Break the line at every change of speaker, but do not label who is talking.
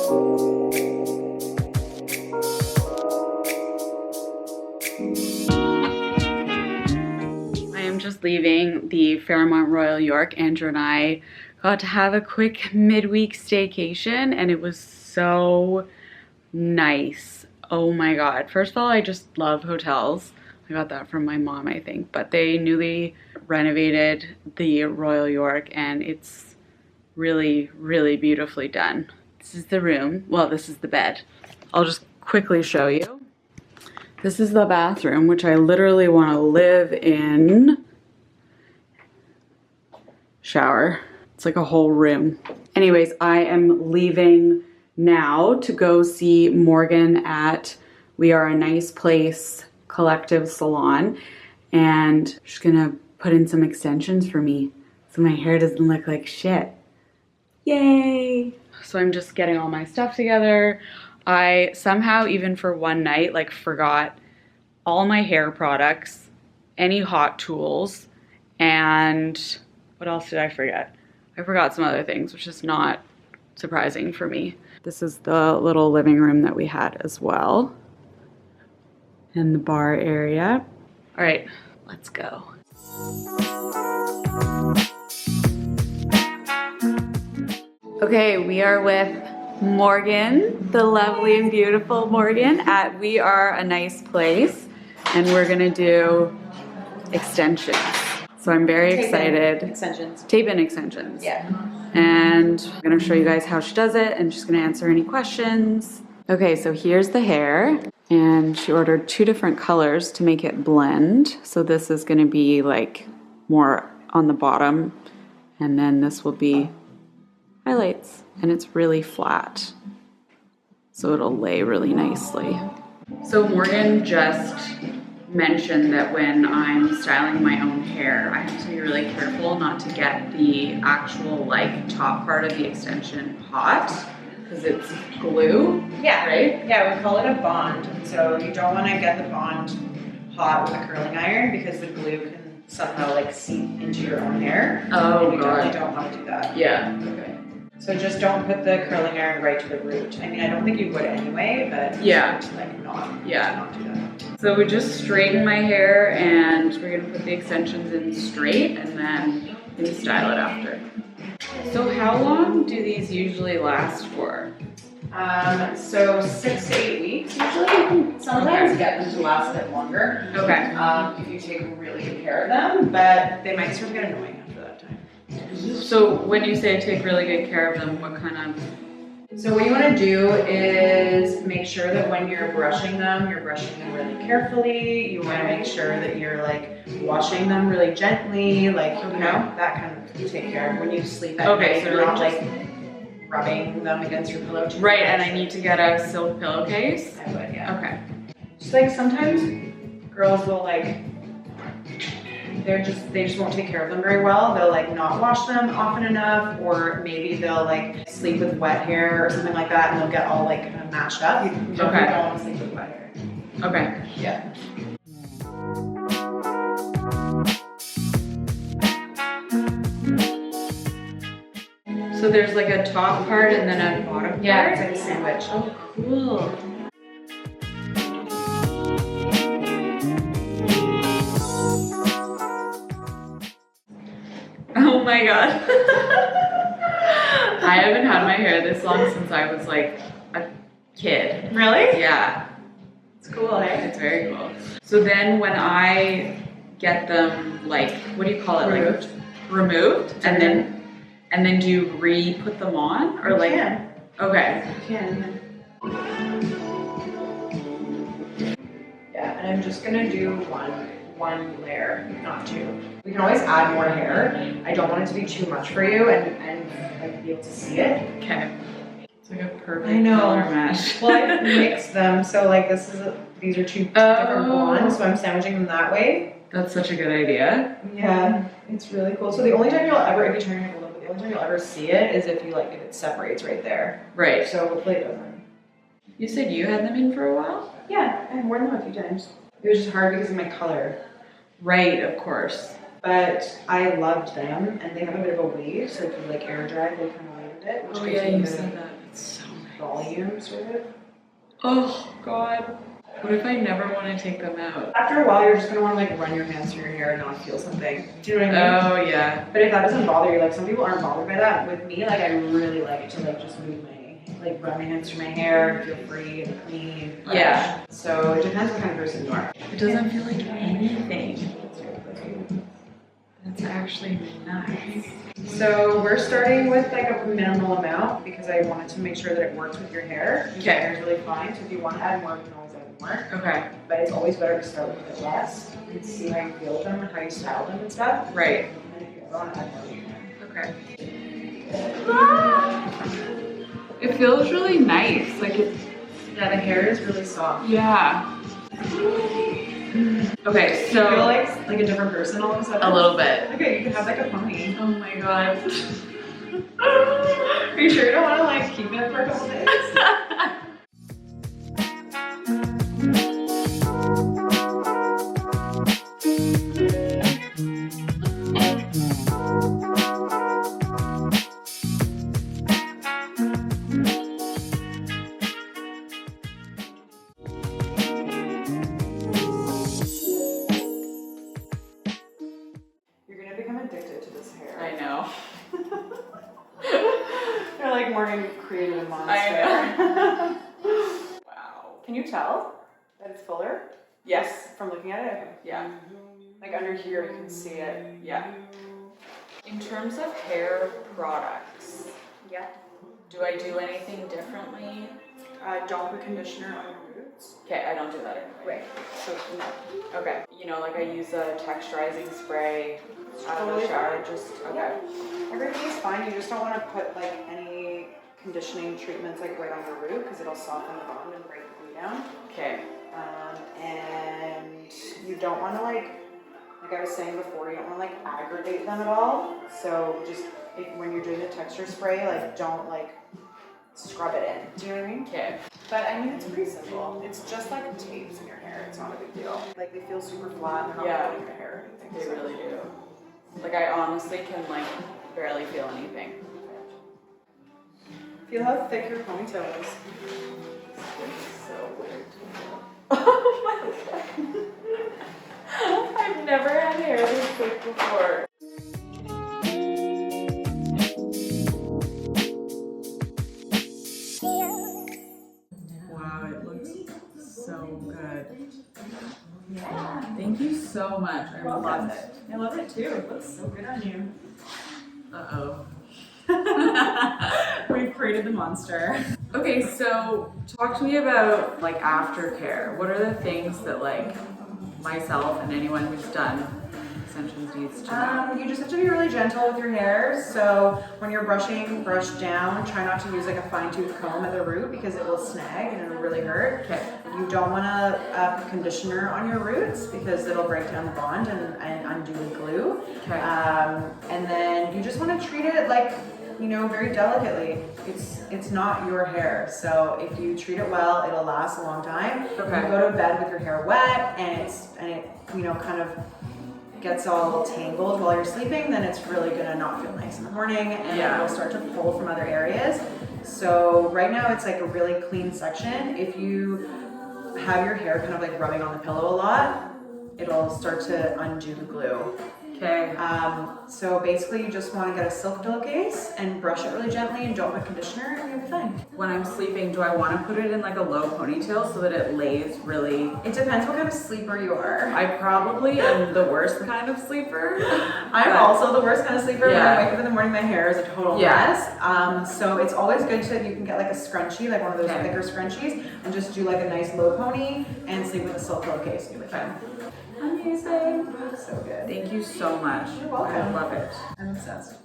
I am just leaving the Fairmont Royal York. Andrew and I got to have a quick midweek staycation and it was so nice. Oh my god. First of all, I just love hotels. I got that from my mom, I think, but they newly renovated the Royal York and it's really, really beautifully done. This is the room. Well, this is the bed. I'll just quickly show you. This is the bathroom, which I literally want to live in. Shower. It's like a whole room. Anyways, I am leaving now to go see Morgan at We Are a Nice Place Collective Salon. And she's gonna put in some extensions for me so my hair doesn't look like shit. Yay! So I'm just getting all my stuff together. I somehow, even for one night, like forgot all my hair products, any hot tools, and what else did I forget? I forgot some other things, which is not surprising for me. This is the little living room that we had as well. And the bar area. All right, let's go. Okay, we are with Morgan, the lovely and beautiful Morgan at We Are a Nice Place. And we're gonna do extensions. So I'm very excited.
Extensions.
Tape-in extensions.
Yeah.
And I'm gonna show you guys how she does it and she's gonna answer any questions. Okay, so here's the hair. And she ordered 2 different colors to make it blend. So this is gonna be like more on the bottom. And then this will be highlights. And it's really flat. So it'll lay really nicely. So Morgan just mentioned that when I'm styling my own hair, I have to be really careful not to get the actual like top part of the extension hot because it's glue.
Yeah.
Right?
Yeah, we call it a bond. So you don't want to get the bond hot with a curling iron because the glue can somehow like seep into your own hair.
Oh,
and you
God.
don't want to do that.
Yeah. Okay.
So just don't put the curling iron right to the root. I mean, I don't think you would anyway, but
Yeah.
like not do that.
So we just straighten my hair and we're gonna put the extensions in straight and then we can style it after. So how long do these usually last for?
So 6 to 8 weeks usually. Sometimes get them to last a bit longer.
Okay.
If you take really good care of them, but they might start to get annoying after that time.
So when you say take really good care of them, what kind of?
So what you want to do is make sure that when you're brushing them really carefully. You want to make sure that you're like washing them really gently, like you know, that kind of take care of when you sleep at night. So you're not like rubbing them against your pillow.
Right, and I need to get a silk pillowcase?
I would, yeah.
Okay.
Just like sometimes girls will like, they just won't take care of them very well. They'll like not wash them often enough, or maybe they'll like sleep with wet hair or something like that and they'll get all like kind of mashed up. You definitely don't want to sleep with wet hair.
Okay.
Yeah.
So there's like a top part and then a bottom part?
Yeah, it's like a sandwich.
Oh, cool. Oh my god. I haven't had my hair this long since I was like a kid.
Really?
Yeah.
It's cool, eh?
It's very cool. So then when I get them like, what do you call it?
Removed.
Like removed? And then do you re-put them on? Or like
can.
Okay.
You can. Yeah, and I'm just gonna do one layer, not 2. We can always add more hair. I don't want it to be too much for you and like be able to see it.
Okay. It's like a perfect
I know.
color mesh.
Well, I mixed them, so like these are 2 different blondes, so I'm sandwiching them that way.
That's such a good idea.
Yeah, it's really cool. So the only time you'll ever, if you turn your head a little bit, the only time you'll ever see it is if it separates right there.
Right.
So hopefully it doesn't.
You said you had them in for a while?
Yeah, I've worn them a few times. It was just hard because of my color.
Right, of course.
But I loved them, and they have a bit of a wave, so if you like air dry, they kind of wavered it. Which
Oh
gives
yeah,
me a
you
bit
said
of-
that. It's so
volume sort of.
Oh God. What if I never want to take them out?
After a while, you're just gonna want to like run your hands through your hair and not feel something. Do you know what I mean?
Oh yeah.
But if that doesn't bother you, like some people aren't bothered by that. With me, like I really like it to like just move like run my hands through my hair and feel free and clean. Fresh. Yeah. So it depends what kind of person you are.
It doesn't feel like anything. That's actually nice.
So we're starting with like a minimal amount because I wanted to make sure that it works with your hair. Your hair is really fine, so if you want to add more, you can always add more.
Okay.
But it's always better to start with it less and see how you feel with them and how you style them and stuff.
Right.
And then if you ever want to add more, you can.
Okay. It feels really nice. Like it's.
Yeah, the hair is really soft.
Yeah. Okay, so.
You feel like a different person all of a sudden?
A little bit.
Okay, you can have like a pony.
Oh my God.
Are you sure you don't want to like keep it for a couple days? Addicted to this hair.
I know.
They're like, Morgan, you created a monster.
I know. Wow.
Can you tell that it's fuller?
Yes.
From looking at it?
Yeah.
Like under here, you can see it.
Yeah. In terms of hair products,
Yeah.
do I do anything differently?
Don't put conditioner on your roots.
Okay, I don't do that anyway.
Right. So, no.
Okay. You know, like I use a texturizing spray out of the shower. Just, okay.
Everything's fine. You just don't want to put like any conditioning treatments like right on your root because it'll soften the bond and break the glue down.
Okay.
And you don't want to like I was saying before, you don't want to like aggravate them at all. So just when you're doing the texture spray, like don't like scrub it in. Do you know what I mean?
Okay.
But I mean, it's pretty simple. It's just like tapes in your hair. It's not a big deal. Like they feel super flat and they're not pulling your hair or anything.
They really do. Like I honestly can like barely feel anything.
Feel how thick your ponytail is.
It's so weird. Oh my God. I've never had hair this thick before. Wow, it looks so good. Yeah. Thank you so much. I love it.
I love it too. It looks so good on you.
Uh-oh.
We've created the monster.
Okay, so talk to me about like aftercare. What are the things that like myself and anyone who's done extensions needs to know?
You just have to be really gentle with your hair. So when you're brushing, brush down. Try not to use like a fine tooth comb at the root because it will snag and it'll really hurt.
Okay.
You don't want to put conditioner on your roots because it'll break down the bond and undo the glue.
Okay.
And then you just want to treat it like, you know, very delicately. It's not your hair, so if you treat it well, it'll last a long time.
Okay.
You go to bed with your hair wet and it you know kind of gets all tangled while you're sleeping, then it's really gonna not feel nice in the morning and it'll start to pull from other areas. So right now it's like a really clean section. If you have your hair kind of like rubbing on the pillow a lot, it'll start to undo the glue.
Okay.
So basically you just want to get a silk pillowcase and brush it really gently and don't put conditioner and you'll be fine.
When I'm sleeping, do I want to put it in like a low ponytail so that it lays really?
It depends what kind of sleeper you are.
I probably am the worst kind of sleeper.
I'm also the worst kind of sleeper.
Yeah.
When I wake up in the morning, my hair is a total mess. So it's always good to, you can get like a scrunchie, like one of those thicker scrunchies, and just do like a nice low pony and sleep with a silk pillowcase and you'll be fine.
Amazing.
So good.
Thank you so much.
You're welcome.
I love it.
I'm obsessed.